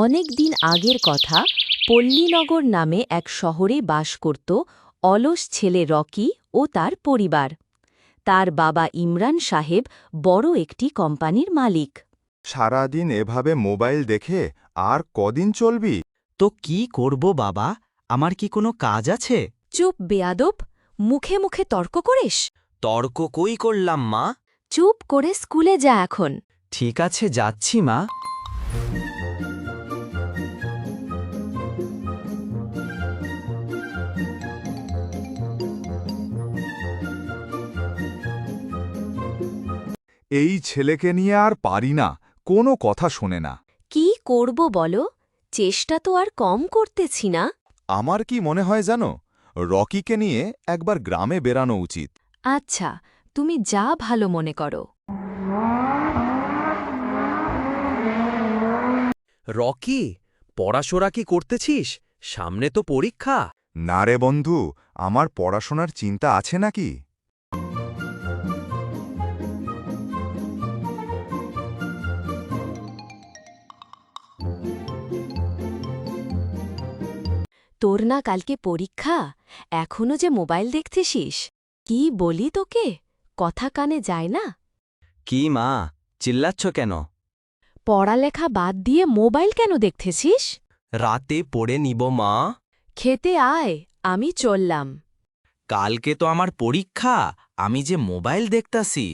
অনেক দিন আগের কথা। পল্লীনগর নামে এক শহরে বাস করত অলস ছেলে রকি ও তার পরিবার। তার বাবা ইমরান সাহেব বড় একটি কোম্পানির মালিক। সারাদিন এভাবে মোবাইল দেখে আর কদিন চলবি? তো কি করব বাবা, আমার কি কোনো কাজ আছে? চুপ বেয়াদব, মুখে মুখে তর্ক করিস? তর্ক কই করলাম মা? চুপ করে স্কুলে যা এখন। ঠিক আছে, যাচ্ছি মা। এই ছেলেকে নিয়ে আর পারি না, কোনো কথা শোনে না। কি করব বলো, চেষ্টা তো আর কম করতেছি না। আমার কি মনে হয় জানো, রকিকে নিয়ে একবার গ্রামে বেরানো উচিত। আচ্ছা, তুমি যা ভালো মনে করো। রকি, পড়াশোনা কি করতেছিস? সামনে তো পরীক্ষা। না রে বন্ধু, আমার পড়াশোনার চিন্তা আছে নাকি? তোর না কালকে পরীক্ষা, এখনো যে মোবাইল দেখতেছিস? কি বলি তোকে, কথা কানে যায় না? কি মা, চিল্লাচ্ছ কেন? পড়ালেখা বাদ দিয়ে মোবাইল কেন দেখতেছিস? রাতে পড়ে নিব মা। খেতে আয়, আমি চললাম। কালকে তো আমার পরীক্ষা, আমি যে মোবাইল দেখতাছি।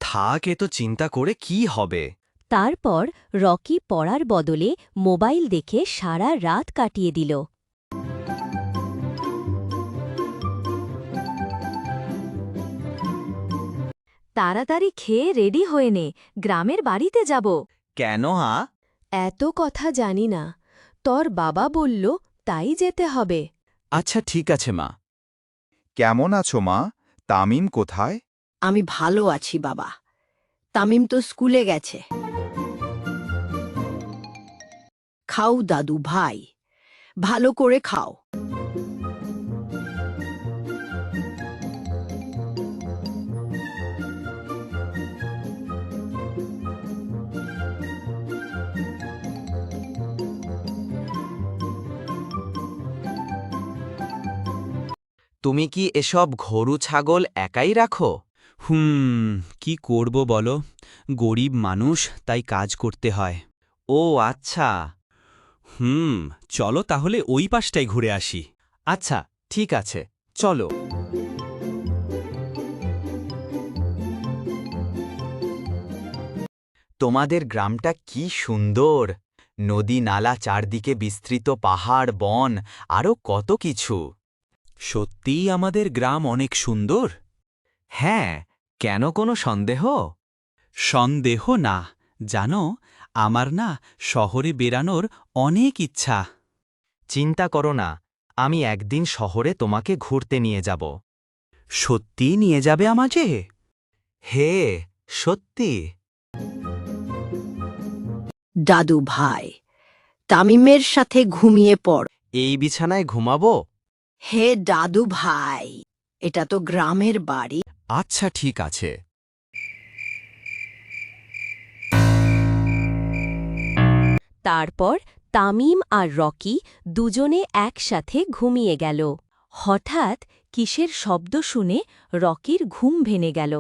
থাক, এ তো চিন্তা করে কি হবে। তারপর রকি পড়ার বদলে মোবাইল দেখে সারা রাত কাটিয়ে দিল। তাড়াতাড়ি খেয়ে রেডি হয়ে নে, গ্রামের বাড়িতে যাব। কেন হা? এত কথা জানি না, তোর বাবা বলল তাই যেতে হবে। আচ্ছা ঠিক আছে মা। কেমন আছো মা? তামিম কোথায়? আমি ভালো আছি বাবা। তামিম তো স্কুলে গেছে। খাও দাদু ভাই, ভালো করে খাও। তুমি কি এসব গরু ছাগল একাই রাখো? কি করব বলো, গরিব মানুষ, তাই কাজ করতে হয়। ও আচ্ছা। চলো তাহলে ওই পাশটায় ঘুরে আসি। আচ্ছা ঠিক আছে, চলো। তোমাদের গ্রামটা কি সুন্দর, নদী নালা, চারদিকে বিস্তৃত পাহাড় বন, আরও কত কিছু। সত্যিই আমাদের গ্রাম অনেক সুন্দর। হ্যাঁ, কেন কোনো সন্দেহ? সন্দেহ না, জানো, আমার না শহরে বেরানোর অনেক ইচ্ছা। চিন্তা করো না, আমি একদিন শহরে তোমাকে ঘুরতে নিয়ে যাব। সত্যি নিয়ে যাবে আমাকে? হে, সত্যি। দাদু ভাই, তামিমের সাথে ঘুমিয়ে পড়। এই বিছানায় ঘুমাবো? হে দাদু ভাই, এটা তো গ্রামের বাড়ি। আচ্ছা ঠিক আছে। তারপর তামিম আর রকি দুজনে একসাথে ঘুমিয়ে গেল। হঠাৎ কিসের শব্দ শুনে রকির ঘুম ভেঙে গেল।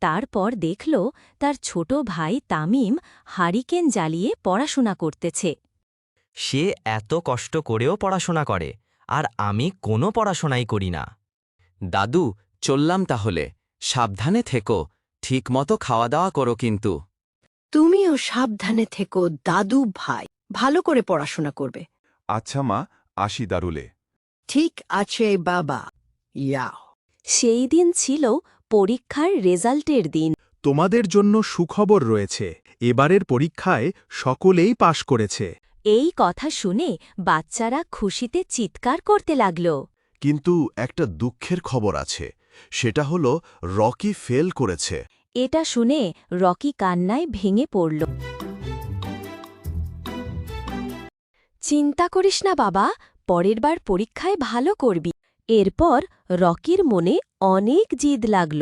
তারপর দেখল তার ছোট ভাই তামিম হারিকেন জ্বালিয়ে পড়াশোনা করতেছে। সে এত কষ্ট করেও পড়াশোনা করে, আর আমি কোনো পড়াশোনাই করি না। দাদু, চললাম তাহলে, সাবধানে থেকো, ঠিকমতো খাওয়া দাওয়া করো কিন্তু। তুমিও সাবধানে থেকো দাদু ভাই, ভালো করে পড়াশোনা করবে। আচ্ছা মা, আসি দারুলে। ঠিক আছে বাবা, ইয়াও। সেই দিন ছিল পরীক্ষার রেজাল্টের দিন। তোমাদের জন্য সুখবর রয়েছে, এবারের পরীক্ষায় সকলেই পাশ করেছে। এই কথা শুনে বাচ্চারা খুশিতে চিৎকার করতে লাগল। কিন্তু একটা দুঃখের খবর আছে, সেটা হলো রকি ফেল করেছে। এটা শুনে রকি কান্নায় ভেঙে পড়ল। চিন্তা করিস না বাবা, পরের বার পরীক্ষায় ভালো করবি। এরপর রকির মনে অনেক জিদ লাগল।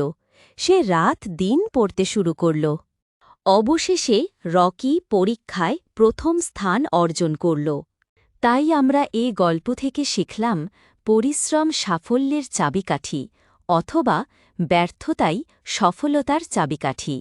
সে রাত দিন পড়তে শুরু করল। অবশেষে রকি পরীক্ষায় প্রথম স্থান অর্জন করল। তাই আমরা এ গল্প থেকে শিখলাম পরিশ্রম সাফল্যের চাবিকাঠি, অথবা ব্যর্থতাই সফলতার চাবিকাঠি।